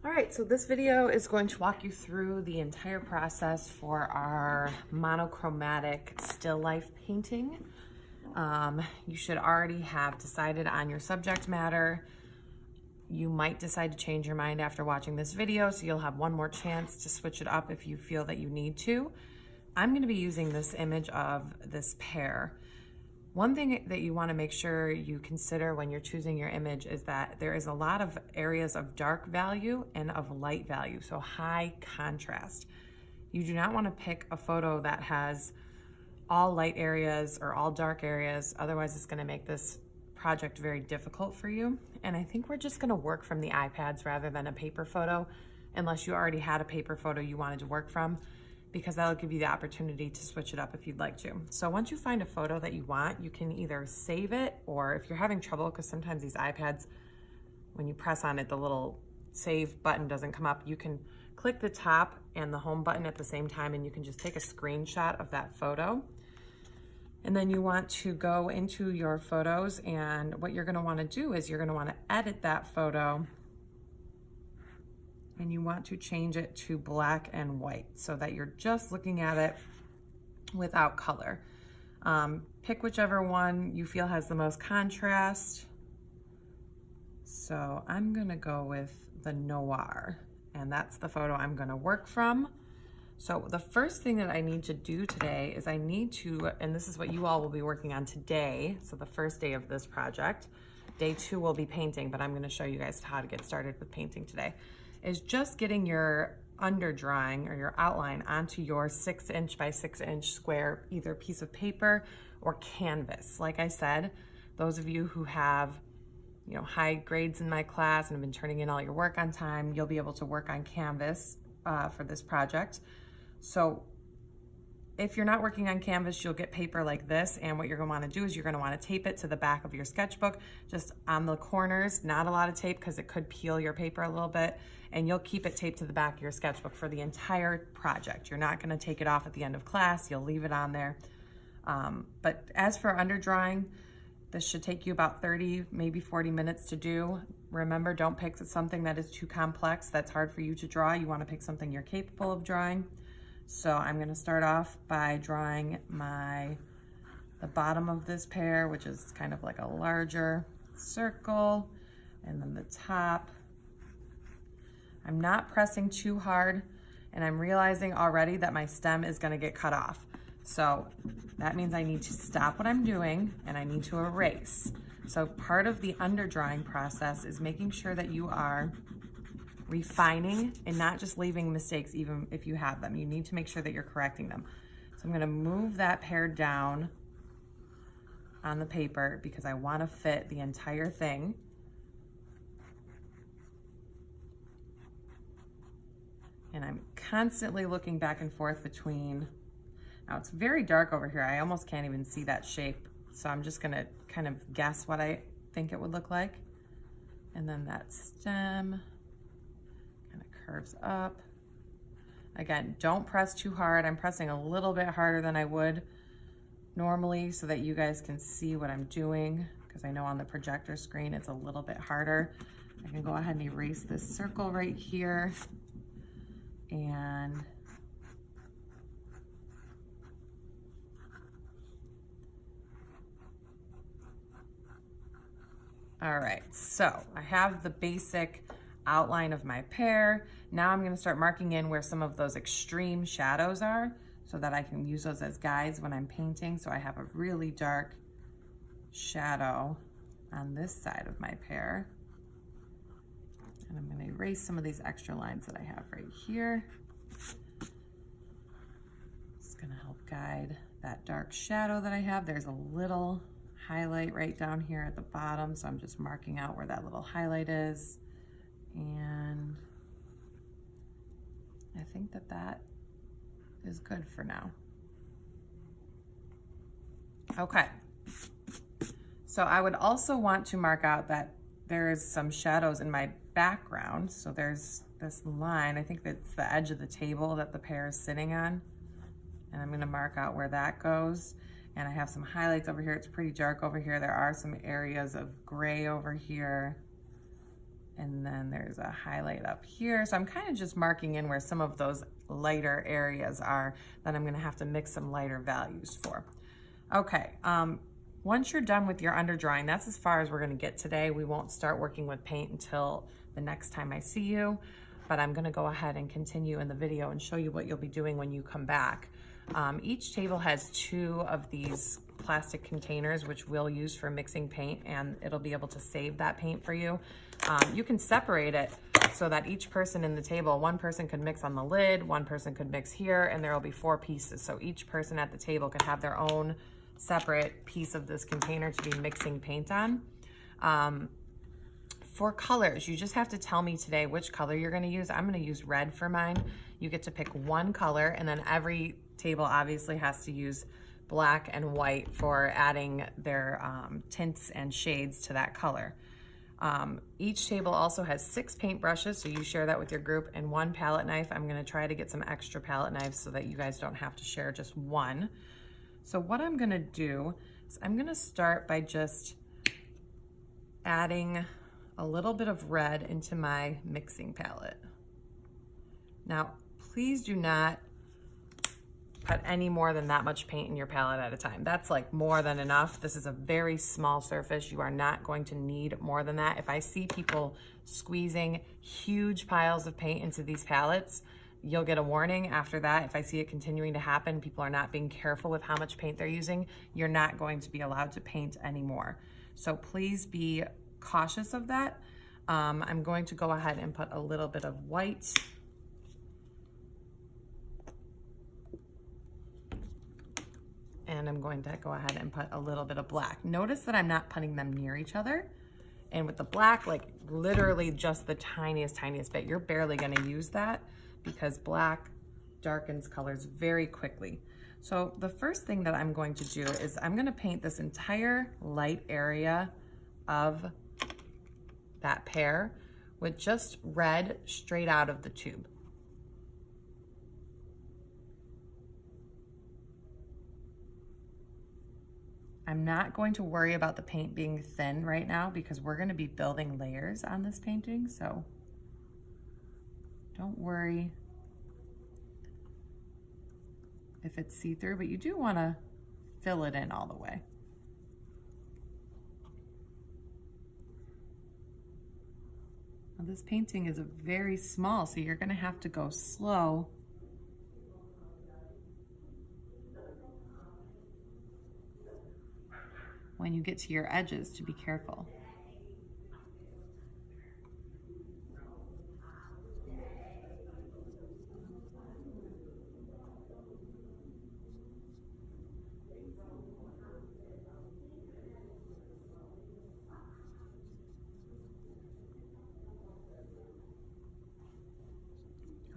All right, so this video is going to walk you through the entire process for our monochromatic still life painting. You should already have decided on your subject matter. You might decide to change your mind after watching this video, so you'll have one more chance to switch it up if you feel that you need to. I'm going to be using this image of this pear. One thing that you want to make sure you consider when you're choosing your image is that there is a lot of areas of dark value and of light value, so high contrast. You do not want to pick a photo that has all light areas or all dark areas, otherwise it's going to make this project very difficult for you. And I think we're just going to work from the iPads rather than a paper photo, unless you already had a paper photo you wanted to work from, because that'll give you the opportunity to switch it up if you'd like to. So once you find a photo that you want, you can either save it, or if you're having trouble, because sometimes these iPads, when you press on it, the little save button doesn't come up, you can click the top and the home button at the same time, and you can just take a screenshot of that photo. And then you want to go into your photos, and what you're gonna wanna do is you're gonna wanna edit that photo, and you want to change it to black and white so that you're just looking at it without color. Pick whichever one you feel has the most contrast. So I'm gonna go with the noir, and that's the photo I'm gonna work from. So the first thing that I need to do today is I need to, and this is what you all will be working on today, so the first day of this project. Day 2 will be painting, but I'm gonna show you guys how to get started with painting today, is just getting your under drawing or your outline onto your 6" by 6" square, either piece of paper or canvas. Like I said, those of you who have high grades in my class and have been turning in all your work on time, you'll be able to work on canvas for this project. So if you're not working on canvas, you'll get paper like this, and what you're gonna wanna do is you're gonna wanna tape it to the back of your sketchbook, just on the corners, not a lot of tape because it could peel your paper a little bit, and you'll keep it taped to the back of your sketchbook for the entire project. You're not gonna take it off at the end of class, you'll leave it on there. But as for underdrawing, this should take you about 30, maybe 40 minutes to do. Remember, don't pick something that is too complex, that's hard for you to draw. You wanna pick something you're capable of drawing. So I'm gonna start off by drawing the bottom of this pear, which is kind of like a larger circle, and then the top. I'm not pressing too hard, and I'm realizing already that my stem is gonna get cut off. So that means I need to stop what I'm doing and I need to erase. So part of the underdrawing process is making sure that you are refining and not just leaving mistakes even if you have them. You need to make sure that you're correcting them. So I'm gonna move that pear down on the paper because I wanna fit the entire thing. And I'm constantly looking back and forth between, now it's very dark over here, I almost can't even see that shape. So I'm just gonna kind of guess what I think it would look like. And then that stem curves up. Again, don't press too hard. I'm pressing a little bit harder than I would normally so that you guys can see what I'm doing, because I know on the projector screen it's a little bit harder. I can go ahead and erase this circle right here, and all right, so I have the basic outline of my pear. Now I'm gonna start marking in where some of those extreme shadows are so that I can use those as guides when I'm painting. So I have a really dark shadow on this side of my pear. And I'm gonna erase some of these extra lines that I have right here. It's gonna help guide that dark shadow that I have. There's a little highlight right down here at the bottom, so I'm just marking out where that little highlight is. And I think that that is good for now. Okay, so I would also want to mark out that there's some shadows in my background. So there's this line, I think that's the edge of the table that the pear is sitting on, and I'm gonna mark out where that goes. And I have some highlights over here. It's pretty dark over here. There are some areas of gray over here. And then there's a highlight up here. So I'm kind of just marking in where some of those lighter areas are that I'm gonna have to mix some lighter values for. Okay, once you're done with your under drawing, that's as far as we're gonna get today. We won't start working with paint until the next time I see you, but I'm gonna go ahead and continue in the video and show you what you'll be doing when you come back. Each table has 2 of these plastic containers, which we'll use for mixing paint, and it'll be able to save that paint for you. You can separate it so that each person in the table, one person could mix on the lid, one person could mix here, and there will be 4 pieces. So each person at the table could have their own separate piece of this container to be mixing paint on. For colors, you just have to tell me today which color you're gonna use. I'm gonna use red for mine. You get to pick one color, and then every table obviously has to use black and white for adding their tints and shades to that color. Each table also has 6 paint brushes, so you share that with your group, and 1 palette knife. I'm gonna try to get some extra palette knives so that you guys don't have to share just one. So what I'm gonna do is I'm gonna start by just adding a little bit of red into my mixing palette. Now, please do not put any more than that much paint in your palette at a time. That's like more than enough. This is a very small surface. You are not going to need more than that. If I see people squeezing huge piles of paint into these palettes, you'll get a warning after that. If I see it continuing to happen, people are not being careful with how much paint they're using, you're not going to be allowed to paint anymore. So please be cautious of that. I'm going to go ahead and put a little bit of white. And I'm going to go ahead and put a little bit of black. Notice that I'm not putting them near each other. And with the black, like literally just the tiniest bit. You're barely gonna use that because black darkens colors very quickly. So the first thing that I'm going to do is I'm gonna paint this entire light area of that pear with just red straight out of the tube. I'm not going to worry about the paint being thin right now because we're going to be building layers on this painting, so don't worry if it's see-through, but you do want to fill it in all the way. Now, this painting is very small, so you're going to have to go slow. When you get to your edges, to be careful.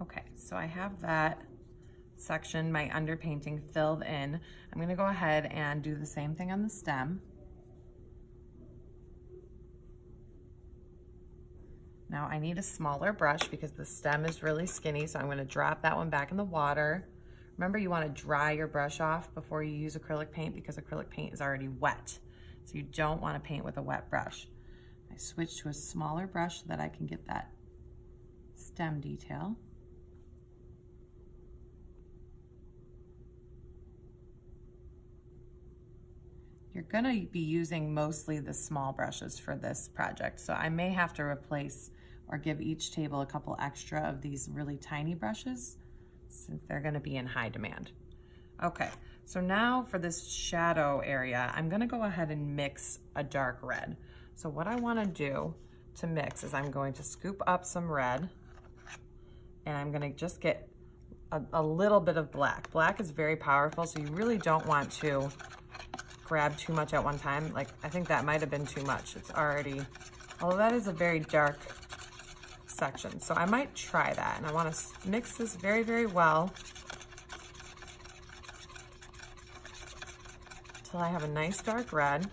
Okay, so I have that section, my underpainting, filled in. I'm going to go ahead and do the same thing on the stem. Now I need a smaller brush because the stem is really skinny, so I'm going to drop that one back in the water. Remember, you want to dry your brush off before you use acrylic paint because acrylic paint is already wet. So you don't want to paint with a wet brush. I switch to a smaller brush so that I can get that stem detail. You're gonna be using mostly the small brushes for this project, so I may have to replace or give each table a couple extra of these really tiny brushes since they're gonna be in high demand. Okay, so now for this shadow area, I'm gonna go ahead and mix a dark red. So what I wanna do to mix is I'm going to scoop up some red and I'm gonna just get a little bit of black. Black is very powerful, so you really don't want to grab too much at one time. Like, I think that might have been too much. It's already, although that is a very dark section. So I might try that, and I want to mix this very, very well until I have a nice dark red.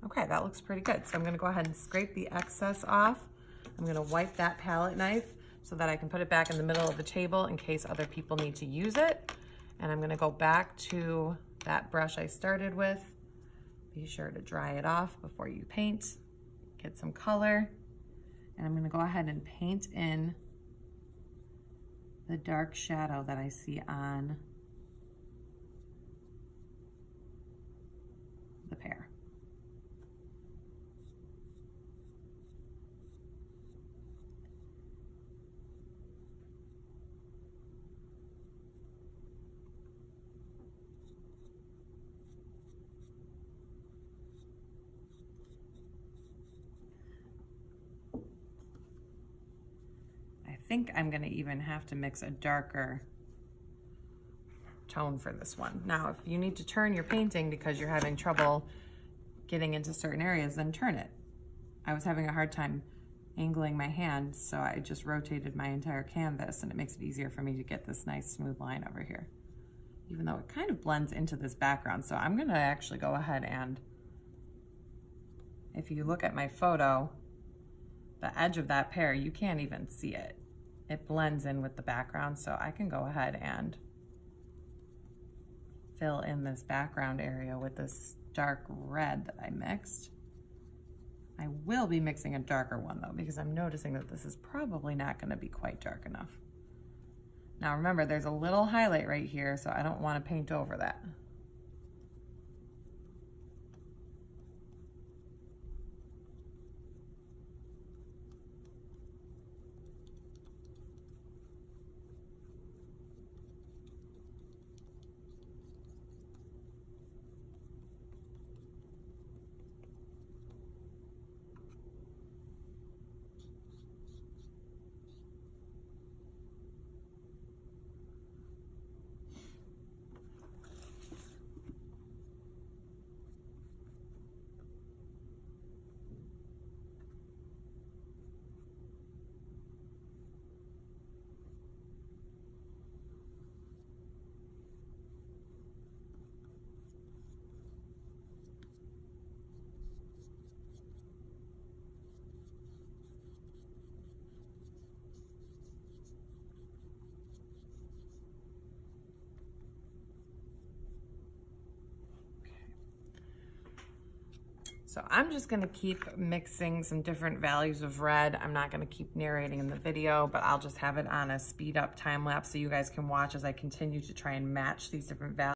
Okay, that looks pretty good. So I'm gonna go ahead and scrape the excess off. I'm gonna wipe that palette knife so that I can put it back in the middle of the table in case other people need to use it. And I'm gonna go back to that brush I started with Be sure to dry it off before you paint. Get some color. And I'm gonna go ahead and paint in the dark shadow that I see on the pear. I think I'm gonna even have to mix a darker tone for this one. Now, if you need to turn your painting because you're having trouble getting into certain areas, then turn it. I was having a hard time angling my hand, so I just rotated my entire canvas, and it makes it easier for me to get this nice smooth line over here, even though it kind of blends into this background. So I'm gonna actually go ahead and, if you look at my photo, the edge of that pear, you can't even see it. It blends in with the background, so I can go ahead and fill in this background area with this dark red that I mixed. I will be mixing a darker one though, because I'm noticing that this is probably not gonna be quite dark enough. Now remember, there's a little highlight right here, so I don't wanna paint over that. So I'm just gonna keep mixing some different values of red. I'm not gonna keep narrating in the video, but I'll just have it on a speed up time lapse so you guys can watch as I continue to try and match these different values.